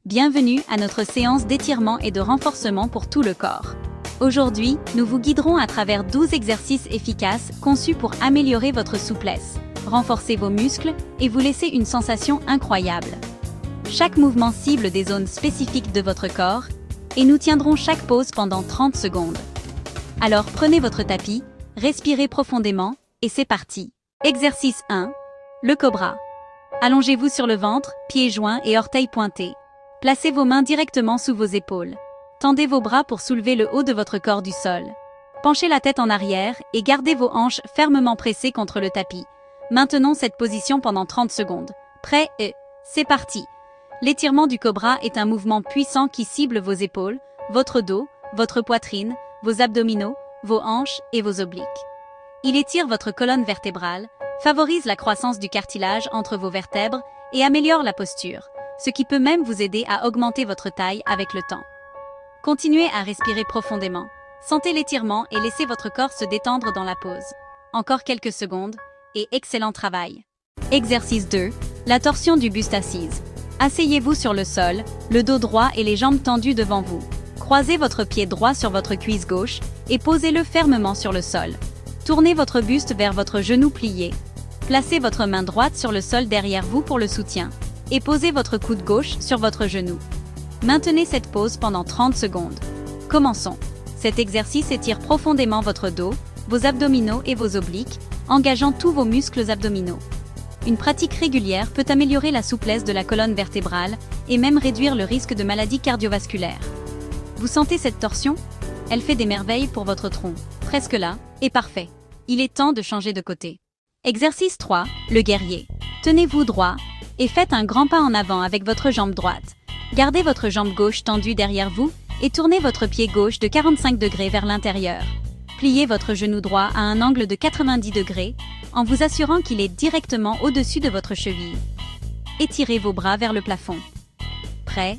Bienvenue à notre séance d'étirement et de renforcement pour tout le corps. Aujourd'hui, nous vous guiderons à travers 12 exercices efficaces conçus pour améliorer votre souplesse, renforcer vos muscles et vous laisser une sensation incroyable. Chaque mouvement cible des zones spécifiques de votre corps et nous tiendrons chaque pause pendant 30 secondes. Alors prenez votre tapis, respirez profondément et c'est parti. Exercice 1. Le cobra. Allongez-vous sur le ventre, pieds joints et orteils pointés. Placez vos mains directement sous vos épaules. Tendez vos bras pour soulever le haut de votre corps du sol. Penchez la tête en arrière et gardez vos hanches fermement pressées contre le tapis. Maintenons cette position pendant 30 secondes. Prêt et c'est parti. L'étirement du cobra est un mouvement puissant qui cible vos épaules, votre dos, votre poitrine, vos abdominaux, vos hanches et vos obliques. Il étire votre colonne vertébrale, favorise la croissance du cartilage entre vos vertèbres et améliore la posture, ce qui peut même vous aider à augmenter votre taille avec le temps. Continuez à respirer profondément, sentez l'étirement et laissez votre corps se détendre dans la pause. Encore quelques secondes, et excellent travail. Exercice 2. La torsion du buste assise. Asseyez-vous sur le sol, le dos droit et les jambes tendues devant vous. Croisez votre pied droit sur votre cuisse gauche et posez-le fermement sur le sol. Tournez votre buste vers votre genou plié. Placez votre main droite sur le sol derrière vous pour le soutien et posez votre coude gauche sur votre genou. Maintenez cette pause pendant 30 secondes. Commençons. Cet exercice étire profondément votre dos, vos abdominaux et vos obliques, engageant tous vos muscles abdominaux. Une pratique régulière peut améliorer la souplesse de la colonne vertébrale et même réduire le risque de maladies cardiovasculaires. Vous sentez cette torsion? Elle fait des merveilles pour votre tronc. Presque là, et parfait. Il est temps de changer de côté. Exercice 3, le guerrier. Tenez-vous droit et faites un grand pas en avant avec votre jambe droite. Gardez votre jambe gauche tendue derrière vous et tournez votre pied gauche de 45 degrés vers l'intérieur. Pliez votre genou droit à un angle de 90 degrés en vous assurant qu'il est directement au-dessus de votre cheville. Étirez vos bras vers le plafond. Prêt?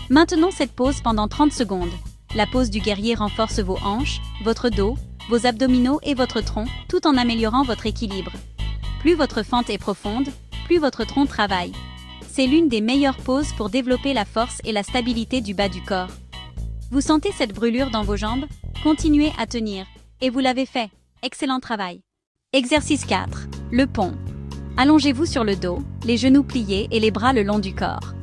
Maintenons cette pause pendant 30 secondes. La pose du guerrier renforce vos hanches, votre dos, vos abdominaux et votre tronc, tout en améliorant votre équilibre. Plus votre fente est profonde, plus votre tronc travaille. C'est l'une des meilleures poses pour développer la force et la stabilité du bas du corps. Vous sentez cette brûlure dans vos jambes? Continuez à tenir. Et vous l'avez fait. Excellent travail. Exercice 4. Le pont. Allongez-vous sur le dos, les genoux pliés et les bras le long du corps.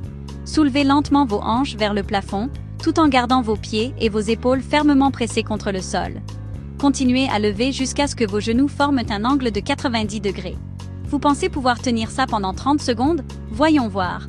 Soulevez lentement vos hanches vers le plafond, tout en gardant vos pieds et vos épaules fermement pressés contre le sol. Continuez à lever jusqu'à ce que vos genoux forment un angle de 90 degrés. Vous pensez pouvoir tenir ça pendant 30 secondes? Voyons voir.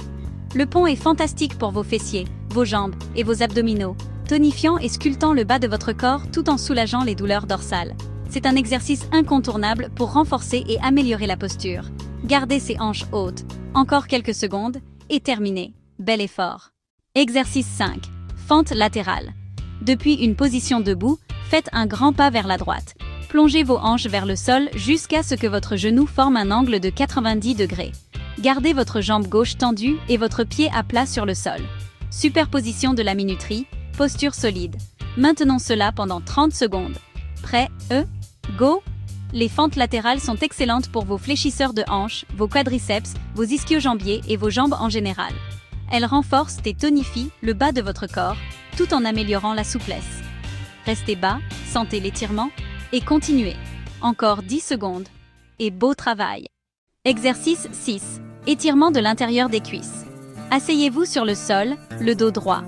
Le pont est fantastique pour vos fessiers, vos jambes et vos abdominaux, tonifiant et sculptant le bas de votre corps tout en soulageant les douleurs dorsales. C'est un exercice incontournable pour renforcer et améliorer la posture. Gardez ces hanches hautes. Encore quelques secondes et terminé. Bel effort. Exercice 5. Fente latérale. Depuis une position debout, faites un grand pas vers la droite. Plongez vos hanches vers le sol jusqu'à ce que votre genou forme un angle de 90 degrés. Gardez votre jambe gauche tendue et votre pied à plat sur le sol. Superposition de la minuterie, posture solide. Maintenons cela pendant 30 secondes. Prêt? Go! Les fentes latérales sont excellentes pour vos fléchisseurs de hanches, vos quadriceps, vos ischio-jambiers et vos jambes en général. Elles renforcent et tonifient le bas de votre corps, tout en améliorant la souplesse. Restez bas, sentez l'étirement, et continuez. Encore 10 secondes. Et beau travail. Exercice 6. Étirement de l'intérieur des cuisses. Asseyez-vous sur le sol, le dos droit.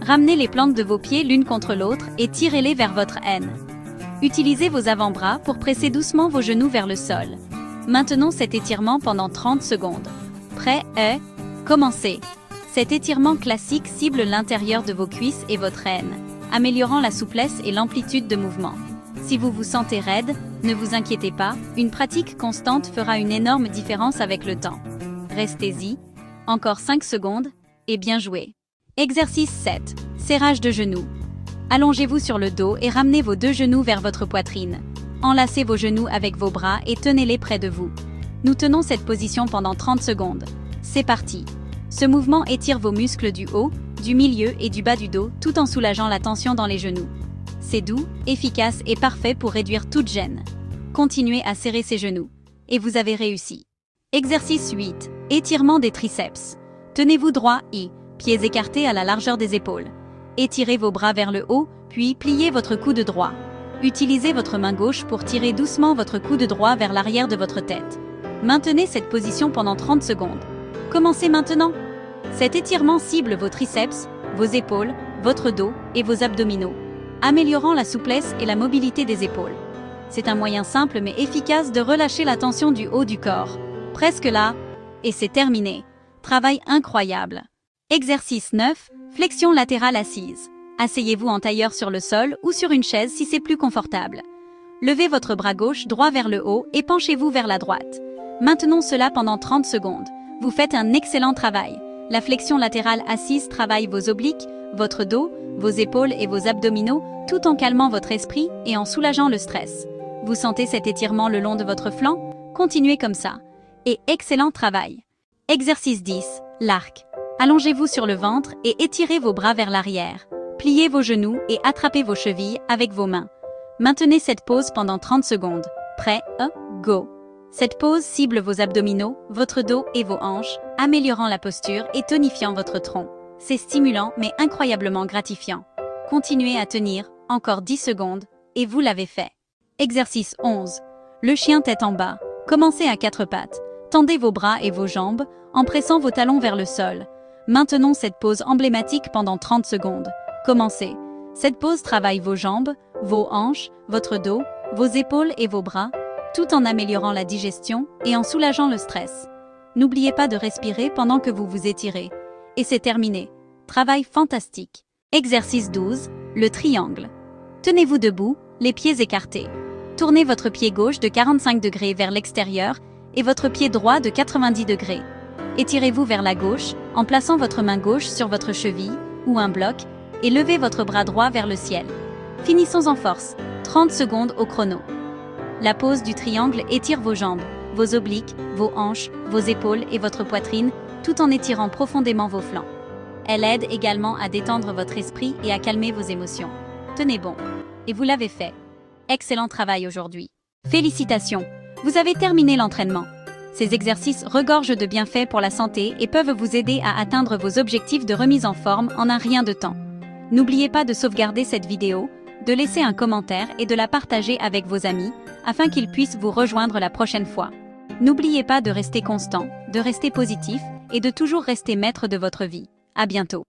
Ramenez les plantes de vos pieds l'une contre l'autre et tirez-les vers votre aine. Utilisez vos avant-bras pour presser doucement vos genoux vers le sol. Maintenons cet étirement pendant 30 secondes. Prêt? Commencez. Cet étirement classique cible l'intérieur de vos cuisses et votre aine, améliorant la souplesse et l'amplitude de mouvement. Si vous vous sentez raide, ne vous inquiétez pas, une pratique constante fera une énorme différence avec le temps. Restez-y. Encore 5 secondes, et bien joué. Exercice 7. Serrage de genoux. Allongez-vous sur le dos et ramenez vos deux genoux vers votre poitrine. Enlacez vos genoux avec vos bras et tenez-les près de vous. Nous tenons cette position pendant 30 secondes. C'est parti. Ce mouvement étire vos muscles du haut, du milieu et du bas du dos tout en soulageant la tension dans les genoux. C'est doux, efficace et parfait pour réduire toute gêne. Continuez à serrer ces genoux. Et vous avez réussi. Exercice 8. Étirement des triceps. Tenez-vous droit et pieds écartés à la largeur des épaules. Étirez vos bras vers le haut, puis pliez votre coude droit. Utilisez votre main gauche pour tirer doucement votre coude droit vers l'arrière de votre tête. Maintenez cette position pendant 30 secondes. Commencez maintenant. Cet étirement cible vos triceps, vos épaules, votre dos et vos abdominaux, améliorant la souplesse et la mobilité des épaules. C'est un moyen simple mais efficace de relâcher la tension du haut du corps. Presque là, et c'est terminé. Travail incroyable. Exercice 9, flexion latérale assise. Asseyez-vous en tailleur sur le sol ou sur une chaise si c'est plus confortable. Levez votre bras gauche droit vers le haut et penchez-vous vers la droite. Maintenons cela pendant 30 secondes. Vous faites un excellent travail. La flexion latérale assise travaille vos obliques, votre dos, vos épaules et vos abdominaux, tout en calmant votre esprit et en soulageant le stress. Vous sentez cet étirement le long de votre flanc? Continuez comme ça. Et excellent travail. Exercice 10, l'arc. Allongez-vous sur le ventre et étirez vos bras vers l'arrière. Pliez vos genoux et attrapez vos chevilles avec vos mains. Maintenez cette pose pendant 30 secondes. Prêt? Go! Cette pose cible vos abdominaux, votre dos et vos hanches, améliorant la posture et tonifiant votre tronc. C'est stimulant mais incroyablement gratifiant. Continuez à tenir, encore 10 secondes, et vous l'avez fait. Exercice 11. Le chien tête en bas. Commencez à 4 pattes. Tendez vos bras et vos jambes en pressant vos talons vers le sol. Maintenons cette pose emblématique pendant 30 secondes. Commencez. Cette pose travaille vos jambes, vos hanches, votre dos, vos épaules et vos bras, tout en améliorant la digestion et en soulageant le stress. N'oubliez pas de respirer pendant que vous vous étirez. Et c'est terminé. Travail fantastique. Exercice 12, le triangle. Tenez-vous debout, les pieds écartés. Tournez votre pied gauche de 45 degrés vers l'extérieur et votre pied droit de 90 degrés. Étirez-vous vers la gauche en plaçant votre main gauche sur votre cheville ou un bloc et levez votre bras droit vers le ciel. Finissons en force, 30 secondes au chrono. La pose du triangle étire vos jambes, vos obliques, vos hanches, vos épaules et votre poitrine, tout en étirant profondément vos flancs. Elle aide également à détendre votre esprit et à calmer vos émotions. Tenez bon. Et vous l'avez fait. Excellent travail aujourd'hui. Félicitations, vous avez terminé l'entraînement. Ces exercices regorgent de bienfaits pour la santé et peuvent vous aider à atteindre vos objectifs de remise en forme en un rien de temps. N'oubliez pas de sauvegarder cette vidéo, de laisser un commentaire et de la partager avec vos amis afin qu'ils puissent vous rejoindre la prochaine fois. N'oubliez pas de rester constant, de rester positif et de toujours rester maître de votre vie. À bientôt.